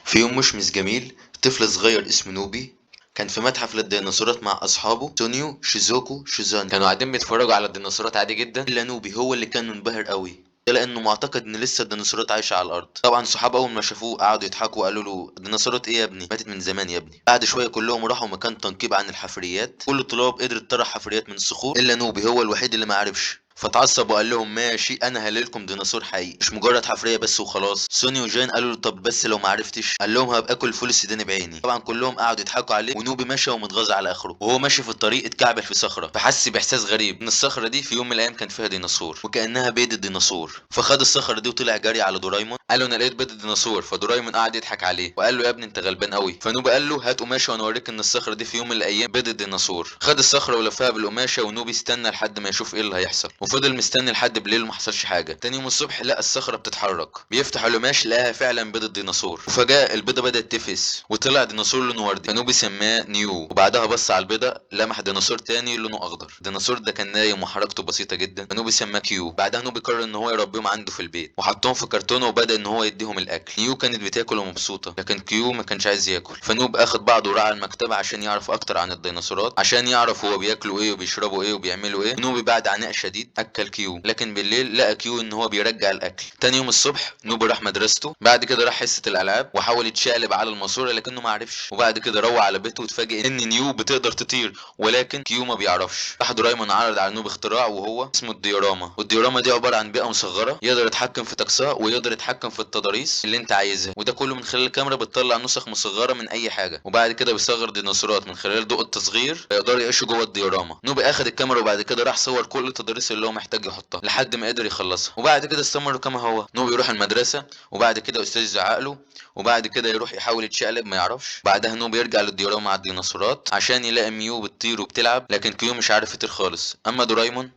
في يوم مش جميل، طفل صغير اسمه نوبي كان في متحف للديناصورات مع اصحابه سونيو شيزوكو شيزان. كانوا قاعدين بيتفرجوا على الديناصورات عادي جدا، الا نوبي هو اللي كان منبهر قوي، ده لانه معتقد ان لسه الديناصورات عايشه على الارض. طبعا صحابه اول ما شافوه قعدوا يضحكوا وقالوا له الديناصورات ايه يا ابني، ماتت من زمان يا ابني. بعد شويه كلهم راحوا مكان تنقيب عن الحفريات، كل الطلاب قدرت تطرح حفريات من الصخور الا نوبي هو الوحيد اللي ما عرفش. فتعصب وقال لهم ماشي، انا هللكم ديناصور حقيقي مش مجرد حفريه بس وخلاص. سوني وجان قالوا له طب بس لو ما عرفتش، قال لهم هبقى اكل فول السوداني بعيني. طبعا كلهم قعدوا يضحكوا عليه، ونوبي ماشي ومتغاظ على اخره. وهو ماشي في الطريق اتكعبل في صخره، فحس باحساس غريب ان الصخره دي في يوم من الايام كان فيها ديناصور وكانها بيض الديناصور. فخد الصخره دي وطلع جري على دورايمون، قال له انا لقيت بيض الديناصور. فدورايمون قعد يضحك عليه وقال له يا ابني انت غلبان قوي. فنوبي قال له هات قماشه وانا اوريك ان الصخره دي في يوم من الايام بيض الديناصور. خد الصخره ولفها بالقماشه، ونوبي استنى لحد ما يشوف ايه اللي هيحصل، وفضل مستني لحد بالليل وما حصلش حاجه. تاني يوم الصبح لقى الصخره بتتحرك، بيفتح القماش لقاها فعلا بيض الديناصور. وفجاه البيضه بدات تفقس وطلع ديناصور لونه وردي، فنوبي سماه نيو. وبعدها بص على البيضه لمح ديناصور تاني لونه اخضر. الديناصور ده كان نايم وحركته بسيطه جدا، فنوبي سماه كيو. بعدها نوبي قرر ان هو يربيهم عنده في البيت وحطهم في كرتونه وبدا ان هو يديهم الاكل. نيو كانت بتاكل ومبسوطه، لكن كيو ما كانش عايز ياكل. فنوب اخد بعضه وراح على المكتبه عشان يعرف اكتر عن الديناصورات، عشان يعرف هو بياكلوا ايه وبيشربوا ايه وبيعملوا ايه. نوبي بعد عناء شديد اكل كيو، لكن بالليل لقى كيو ان هو بيرجع الاكل. تاني يوم الصبح نوبي راح مدرسته، بعد كده راح حصه الالعاب وحاول يتشقلب على الماسوره لكنه ما عرفش. وبعد كده روح على بيته واتفاجئ ان نيو بتقدر تطير ولكن كيو ما بيعرفش. راح دورايمون عرض على نوبي اختراع وهو اسمه الديوراما. والديوراما دي عباره عن بيئه مصغره يقدر يتحكم في طقسها ويقدر يتحكم في التضاريس اللي انت عايزها، وده كله من خلال الكاميرا بتطلع نسخ مصغره من اي حاجه. وبعد كده بيصغر ديناصورات من خلال ضوء التصغير فيقدروا يعيشوا جوه الديوراما. نوبي اخد الكاميرا وبعد كده راح صور كل التضاريس اللي هو محتاج يحطها لحد ما قدر يخلصها. وبعد كده استمر كما هو. نوبي يروح المدرسه، وبعد كده استاذ يزعق له، وبعد كده يروح يحاول يتشقلب ما يعرفش. بعدها نوبي يرجع للديوراما مع الديناصورات عشان يلاقي ميو بتطير وبتلعب، لكن كيو مش عارف يطير خالص. اما دورايمون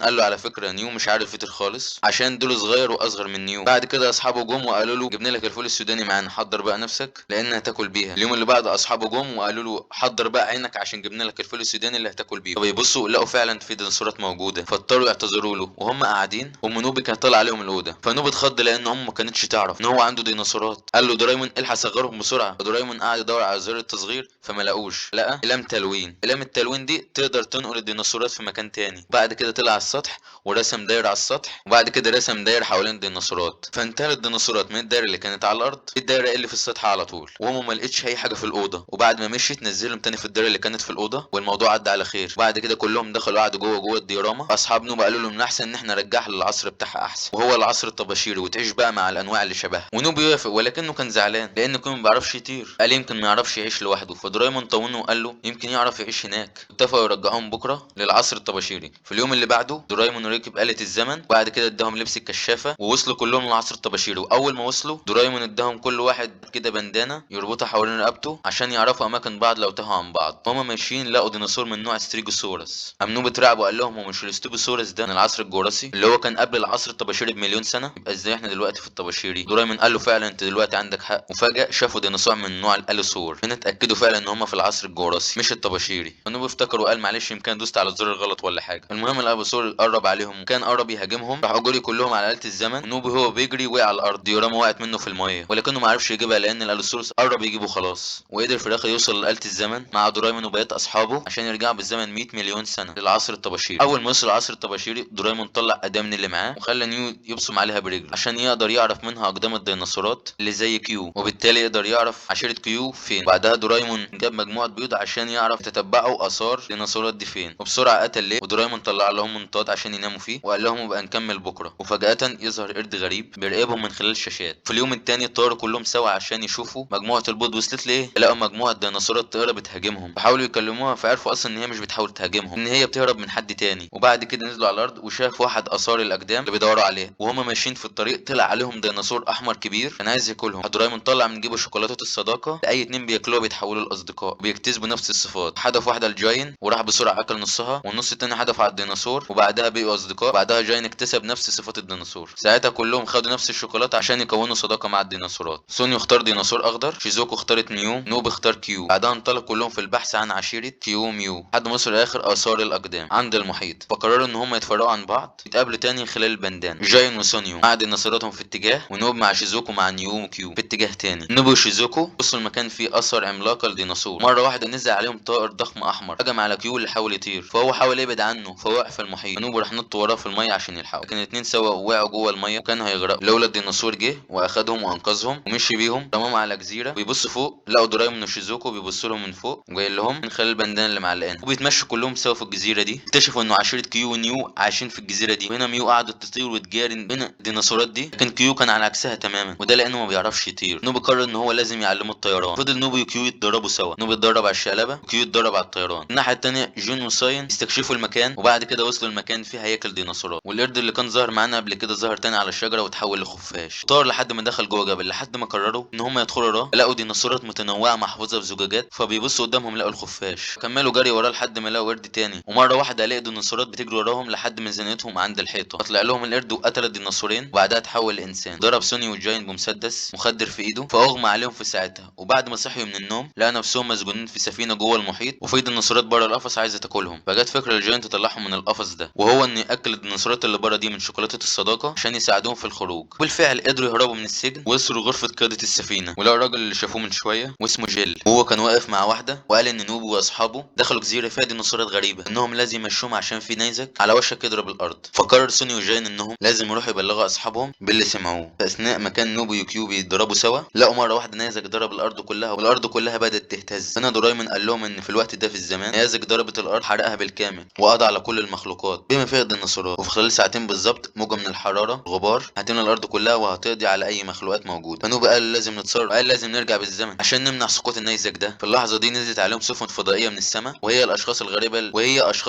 قال له على فكره نيو مش عارف يطير خالص عشان دول صغير واصغر من نيو. بعد كده اصحابه جم وقالوا له جبنا لك الفول السوداني معانا، حضر بقى نفسك لان هتاكل بيها. اليوم اللي بعد اصحابه جم وقالوا له حضر بقى عينك عشان جبنا لك الفول السوداني اللي هتاكل بيه. فبيبصوا لقوا فعلا في ديناصورات موجوده، فاضطروا يعتذروا له. وهم قاعدين ام نوبي كانت طالعه عليهم الاوضه، فنوبي اتخض لان امه ما كانتش تعرف ان هو عنده ديناصورات. قال له دورايمون الحق صغرهم بسرعه. فدورايمون قعد يدور على زر التصغير فما لقوش، لقى اقلام تلوين. اقلام التلوين دي تقدر تنقل الديناصورات في مكان تاني. بعد كده طلع على السطح ورسم دايره على السطح، وبعد كده رسم دايره حوالين الديناصورات. فانتهت الديناصورات من الدايره اللي كانت على الارض الدايره اللي في السطح على طول. وامه ما لقتش اي حاجه في الاوضه، وبعد ما مشيت نزلهم تاني في الدايره اللي كانت في الاوضه والموضوع عدى على خير. بعد كده كلهم دخلوا قعدوا جوه الديوراما. اصحاب نوبه قالوا له من احسن ان احنا نرجعها للعصر بتاعها احسن، وهو العصر الطباشيري، وتعيش بقى مع الانواع اللي شبهها. ونوبي يوافق ولكنه كان زعلان لان كونه ما بيعرفش يطير. قال يمكن ما يعرفش يعيش لوحده. فدورايمون طمنه وقال له يمكن يعرف يعيش هناك. اتفقوا يرجعوهم بكره للعصر الطباشيري. في اليوم اللي بعده دورايمون ركب آلة الزمن، وبعد كده اداهم لبس الكشافه ووصلوا كلهم للعصر الطباشيري. واول ما وصلوا دورايمون اداهم كل واحد كده بندانه يربطها حوالين رقبته عشان يعرفوا اماكن بعض لو تاهوا عن بعض. هما ماشيين لقوا ديناصور من نوع ستريجوسورس. قام نوبي اترعب وقال لهم هو مش الاستيجوسورس ده من العصر الجوراسي اللي هو كان قبل العصر الطباشيري بمليون سنه؟ يبقى ازاي احنا دلوقتي في الطباشيري؟ دورايمون قال له فعلا انت دلوقتي عندك حق. وفجاه شافوا ديناصور من نوع الالوسور. هنا اتاكدوا فعلا ان هما في العصر الجوراسي مش الطباشيري. فنوبي افتكر وقال معلش يمكن دوست على الزر الغلط ولا حاجه. المهم الالوسور قرب عليهم وكان قرب يهاجمهم، راحوا جري كلهم على آلة الزمن. ونوبي هو بيجري وقع على الارض. ديوراما وقعت منه في الميه ولكنه ما عرفش يجيبها لان الالوسورس قرب يجيبه خلاص. وقدر في الاخر يوصل لآلة الزمن مع دورايمون وبقيه اصحابه عشان يرجعوا بالزمن 100 مليون سنه للعصر الطباشيري. اول ما وصل العصر الطباشيري دورايمون طلع اداه من اللي معاه وخلى نيو يبصم عليها برجله عشان يقدر يعرف منها اقدام الديناصورات اللي زي كيو، وبالتالي يقدر يعرف عشيره كيو فين. بعدها دورايمون جاب مجموعه بيض عشان يعرف يتتبعوا اثار الديناصورات دي فين. وبسرعه قتل ليه، ودورايمون طلع لهم منطاد عشان يناموا فيه وقال لهم يبقى نكمل بكره. وفجاه يظهر قرد غريب بيراقبهم من خلال الشاشات. في اليوم التاني طاروا كلهم سوا عشان يشوفوا مجموعه البيض وصلت لايه. لقوا مجموعه ديناصورات طائره بتهاجمهم، فحاولوا يكلموها فعرفوا اصلا ان هي مش بتحاول تهاجمهم، ان هي بتهرب من حد تاني. وبعد كده نزلوا على الارض وشافوا واحد اثار الاقدام اللي بيدوروا عليها. وهما ماشيين في الطريق طلع عليهم ديناصور احمر كبير كان عايز ياكلهم. دورايمون طلع من جيبه شوكولاته الصداقه، اي اتنين بياكلوها بيتحولوا لاصدقاء وبيكتسبوا نفس الصفات. حدف واحده الجاين وراح بسرعه اكل نصها، والنص التاني حدف على الديناصور وبعدها بقوا اصدقاء. بعدها جاين اكتسب نفس صفات الديناصور. ساعتها كلهم خدوا نفس الشوكولاته عشان يكونوا صداقه مع الديناصورات. سونيو اختار ديناصور اخضر، شيزوكو اختارت نيو، نوب اختار كيو. بعدها انطلقوا كلهم في البحث عن عشيره كيو ميو لحد ما وصلوا لاخر اثار الاقدام عند المحيط. فقرروا ان هم هم يتفرقوا عن بعض، يتقابلوا تاني خلال البندان. جاين وسونيو مع ديناصوراتهم في اتجاه، ونوب مع شيزوكو مع نيو وكيو في اتجاه تاني. نوب وشيزوكو وصلوا المكان فيه اثر عملاقه لديناصور. مره واحده نزل عليهم طائر ضخم احمر، هجم على كيو اللي حاول يطير، فهو حاول يبعد عنه فوقع في المحيط. نوب راح نط وراه في الميه عشان يلحقه، لكن الاتنين سوا وقعوا جوه الميه وكانوا هيغرقوا لولا الديناصور جه واخدهم وانقذهم ومشي بيهم. رماهم على جزيره ويبصوا فوق لقوا دورايمون وشيزوكو بيبصوا لهم من فوق وجاي لهم من خلال البندان اللي معلقين، وبيتمشوا كلهم سوا في الجزيره دي. اكتشفوا انه عشيره كيو ونيو عايشين في الجزيره دي، وهنا ميو قعدت تطير وتجاري بين الديناصورات دي، لكن كيو كان على عكسها تماما، وده لانه ما بيعرفش يطير. نوب قرر ان هو لازم يعلمه الطيران. فضل نوب وكيو يتدربوا سوا، نوب اتدرب على الشقلبه وكيو اتدرب على الطيران. الناحيه التانيه جون وساين استكشفوا المكان، وبعد كده وصلوا المكان فيه هياكل ديناصورات، والقرد اللي كان ظهر معانا قبل كده ظهر تاني على الشجره وتحول لخفاش. طار لحد ما دخل جوه جبل، لحد ما قرروا ان هم يدخلوا وراه. لقوا ديناصورات متنوعه محفوظه في زجاجات، فبيبصوا قدامهم لقوا الخفاش. كملوا جري وراه لحد ما لقوا قرد تاني، ومره واحده لقوا ديناصورات بتجري وراهم لحد ما زنقتهم عند الحيطه. طلع لهم القرد وقتل الديناصورين، وبعدها تحول لانسان. ضرب سوني وجاين بمسدس مخدر في ايده فاغمى عليهم في ساعتها، وبعد ما صحيوا من النوم لقوا نفسهم مسجونين في سفينه جوه المحيط، وفي ديناصورات بره القفص عايزه تاكلهم. فجت فكره لجاين تطلعهم من القفص ده، وهو انه ياكل الديناصورات اللي بره دي من شوكولاته الصداقه عشان يساعدوهم في الخروج. بالفعل قدروا يهربوا من السجن ووصلوا غرفه قياده السفينه، ولقوا الراجل اللي شافوه من شويه واسمه جيل، وهو كان واقف مع واحده، وقال ان نوبو واصحابه دخلوا جزيره فيها ديناصورات غريبه، انهم لازم يمشوهم عشان في نيزك على وشك يضرب الارض. فقرر سوني وجاين انهم لازم يروحوا يبلغوا اصحابهم باللي سمعوه. اثناء ما كان نوبو وكيو بيتضربوا سوا لقوا مره واحده نيزك ضرب الارض كلها، والارض كلها بدات تهتز. هنا دورايمون قال لهم ان في الوقت ده في الزمان نيزك ضربت الارض حرقها بالكامل وقضى على كل المخلوقات بما فيها الديناصورات، وفي خلال ساعتين بالظبط موجه من الحراره غبار هتملى الارض كلها وهتقضي على اي مخلوقات موجوده. فنوبو قال لازم نتصرف، قال لازم نرجع بالزمن عشان نمنع سقوط النيزك ده. في اللحظه دي نزلت عليهم سفن فضائيه من السماء، وهي اشخاص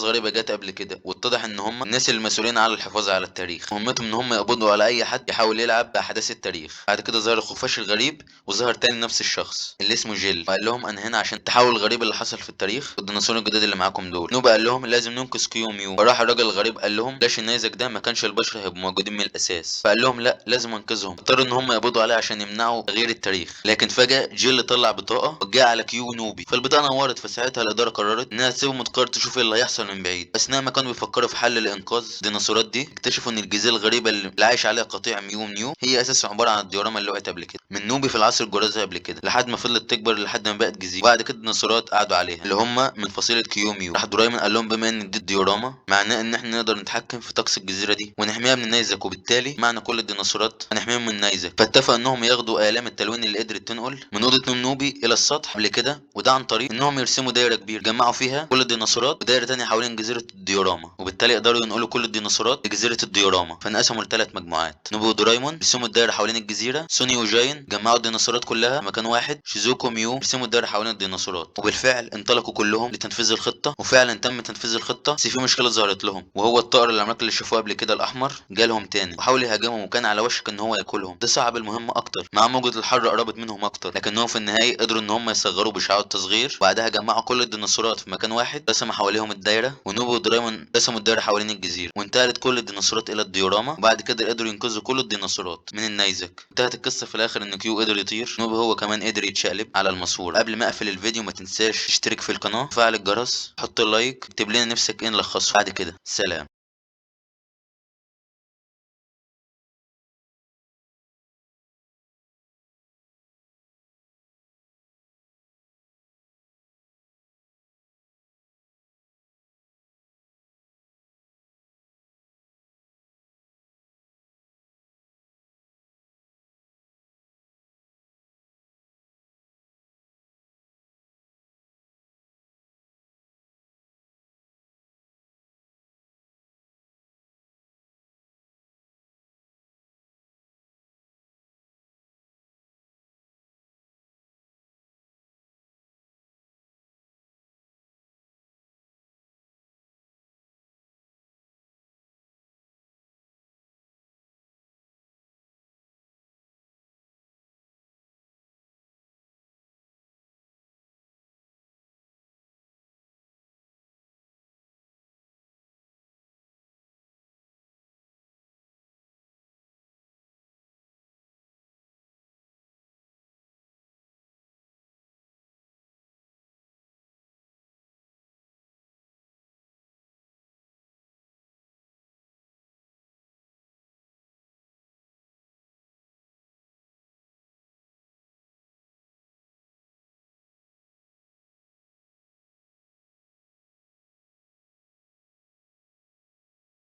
غريبه جت قبل كده، واتضح ان هم الناس المسؤولين على الحفاظ على التاريخ، مهمتهم ان هم يقبضوا على اي حد يحاول يلعب باحداث التاريخ. بعد كده ظهر الخفاش الغريب، وظهر تاني نفس الشخص اللي اسمه جيل، وقال لهم انا هنا عشان التحول الغريب اللي حصل في التاريخ والديناصور الجداد اللي معاكم دول. نوبا قال لهم لازم ننقذ كيوميو. فراح الراجل الغريب قال لهم لاش النيزك ده ما كانش البشر هيبقوا موجودين من الاساس، فقال لهم لا لازم انقذهم. اضطروا ان هم يقبضوا عليه عشان يمنعوا تغيير التاريخ، لكن فجاه جيل طلع بطاقه وجاء على كيو ونوبي، فالبطاقه نورت. فساعتها الاداره قررت انها تسيبهم وتقرر تشوف ايه اللي هيحصل من بعيد. اثناء ما كانوا بيفكروا في حل لانقاذ الديناصورات دي اكتشفوا ان الجزيره الغريبه اللي عايش عليها قطيع ميو هي اساسا عباره عن الديوراما اللي وقعت قبل كده من نوبي في العصر الجرازي قبل كده، لحد ما فضلت تكبر لحد ما بقت جزيره. وبعد كده الديناصورات قعدوا عليها اللي هم من فصيله كيوميو. راح دورايمون قال لهم بما ان دي الديوراما معناه ان احنا نقدر نتحكم في طقس الجزيره دي ونحميها من النيزك، وبالتالي معنى كل الديناصورات هنحميهم من النيزك. فاتفقوا انهم ياخدوا الام التلوين اللي قدرت تنقل من اوضه نوم نوبي الى السطح قبل كده، وده عن طريق انهم يرسموا دايره كبيره جمعوا فيها كل الديناصورات ودايره تانية حوالين جزيره الديوراما، وبالتالي يقدروا ينقلوا كل الديناصورات لجزيره الديوراما. فانقسموا لثلاث مجموعات. نوبي ودورايمون رسموا الدايره حوالين الجزيره، سوني وجاين جمعوا الديناصورات كلها في مكان واحد، شيزوكو وميو رسموا الدايره حوالين الديناصورات. وبالفعل انطلقوا كلهم لتنفيذ الخطه، وفعلا تم تنفيذ الخطه. بس في مشكله ظهرت لهم، وهو الطائر العملاق اللي شافوه قبل كده الاحمر جالهم تاني وحاول يهاجمهم وكان على وشك ان هو ياكلهم. ده صعب المهمه اكتر مع موجه الحر قربت منهم اكتر، لكنهم في النهايه قدروا ان هم يصغروا باشعاع التصغير. بعدها جمعوا كل الديناصورات في مكان واحد، رسموا حواليهم الدايره، ونوبو ودرايمون رسموا الدايره حوالين الجزيره، وانتقلت كل الديناصورات الى الديوراما. وبعد كده قدروا ينقذوا كل الديناصورات من النيزك. انتهت القصه في الاخر ان كيو قدر يطير، نوبو هو كمان قدر يتشقلب على الماسوره. قبل ما اقفل الفيديو ما تنساش تشترك في القناه، فعل الجرس، حط اللايك، اكتب لنا نفسك ايه نلخصه. بعد كده سلام.